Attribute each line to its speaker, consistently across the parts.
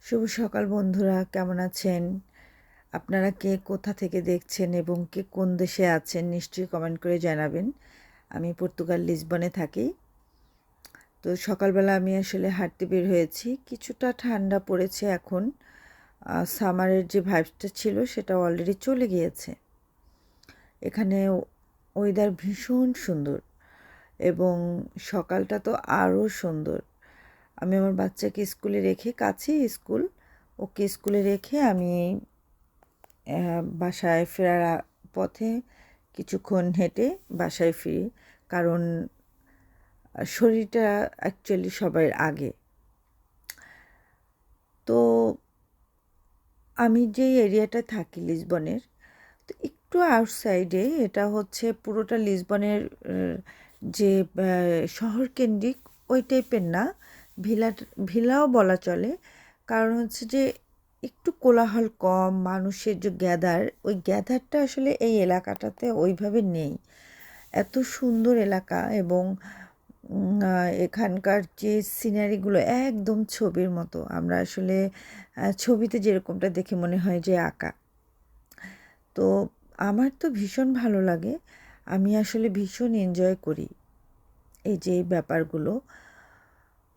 Speaker 1: শুভ সকাল বন্ধুরা, কেমন আছেন? আপনারা কে কোথা থেকে দেখছেন এবং কে কোন দেশে আছেন নিশ্চয়ই কমেন্ট করে জানাবেন। আমি পর্তুগাল লিসবনে থাকি। তো সকালবেলা আমি আসলে হাঁটতে বের হয়েছি। কিছুটা ঠান্ডা পড়েছে এখন। সামারের যে ভাইবসটা ছিল সেটা অলরেডি চলে গিয়েছে। এখানে ওয়েদার ভীষণ সুন্দর এবং সকালটা তো আরও সুন্দর। আমি আমার বাচ্চাকে স্কুলে রেখে, কাছেই স্কুল, ওকে স্কুলে রেখে আমি বাসায় ফেরার পথে কিছুক্ষণ হেঁটে বাসায় ফিরি, কারণ শরীরটা অ্যাকচুয়ালি সবার আগে। তো আমি যেই এরিয়াটায় থাকি লিসবনের, তো একটু আউটসাইডে, এটা হচ্ছে পুরোটা লিসবনের যে শহর কেন্দ্রিক ওই টাইপের না, ভিলা ভিলাও বলা চলে। কারণ হচ্ছে যে একটু কোলাহল কম, মানুষের যে ওই গ্যাদারটা আসলে এই এলাকাটাতে ওইভাবে নেই। এত সুন্দর এলাকা এবং এখানকার যে সিনারিগুলো একদম ছবির মতো। আমরা আসলে ছবিতে যেরকমটা দেখে মনে হয় যে আঁকা। তো আমার তো ভীষণ ভালো লাগে, আমি আসলে ভীষণ এনজয় করি এই যে ব্যাপারগুলো।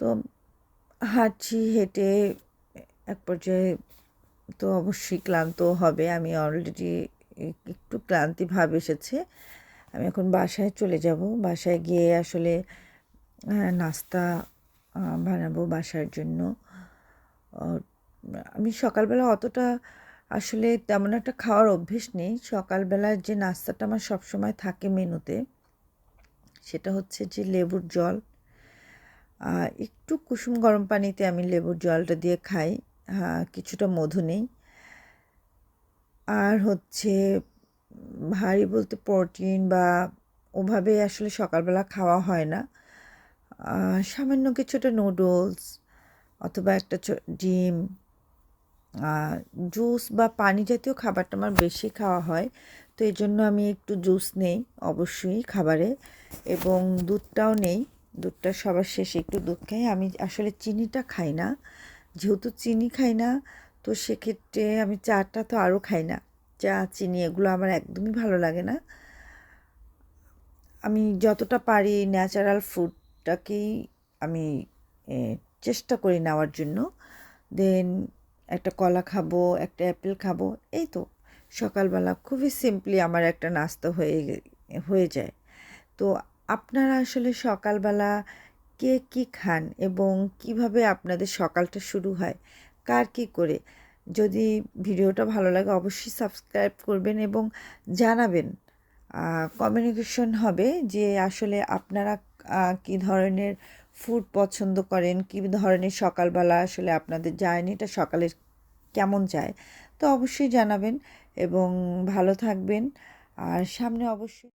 Speaker 1: তো হাঁটছি, হেঁটে এক পর্যায়ে তো অবশ্যই ক্লান্ত হবে। আমি অলরেডি একটু ক্লান্তি ভাব এসেছে। আমি এখন বাসায় চলে যাব। বাসায় গিয়ে আসলে নাস্তা বানাবো বাসার জন্য। আমি সকালবেলা অতটা আসলে তেমন একটা খাওয়ার অভ্যেস নেই। সকালবেলার যে নাস্তাটা আমার সবসময় থাকে মেনুতে, সেটা হচ্ছে যে লেবুর জল। একটু কুসুম গরম পানিতে আমি লেবুর জলটা দিয়ে খাই, কিছুটা মধু নেই। আর হচ্ছে ভারী বলতে প্রোটিন বা ওভাবে আসলে সকালবেলা খাওয়া হয় না। সামান্য কিছুটা নুডলস অথবা একটা ডিম, জুস বা পানি জাতীয় খাবারটা আমার বেশি খাওয়া হয়। তো এই জন্য আমি একটু জুস নেই অবশ্যই খাবারে, এবং দুধটাও নেই। দুধটা সবার শেষে একটু দুধ খাই। আমি আসলে চিনিটা খাই না, যেহেতু চিনি খাই না, তো সেক্ষেত্রে আমি চাটা তো আরও খাই না। চা, চিনি এগুলো আমার একদমই ভালো লাগে না। আমি যতটা পারি ন্যাচারাল ফুডটাকেই আমি চেষ্টা করি নেওয়ার জন্য। দেন একটা কলা খাবো, একটা অ্যাপেল খাবো, এই তো সকালবেলা খুবই সিম্পলি আমার একটা নাস্তা হয়ে যায়। তো আপনারা আসলে সকালবেলা কে কী খান এবং কিভাবে আপনাদের সকালটা শুরু হয়, কার কী করে? যদি ভিডিওটা ভালো লাগে অবশ্যই সাবস্ক্রাইব করবেন এবং জানাবেন। কমিউনিকেশন হবে যে আসলে আপনারা কী ধরনের ফুড পছন্দ করেন, কী ধরনের সকালবেলা আসলে আপনাদের জার্নিটা সকালের কেমন যায়। তো অবশ্যই জানাবেন এবং ভালো থাকবেন। আর সামনে অবশ্যই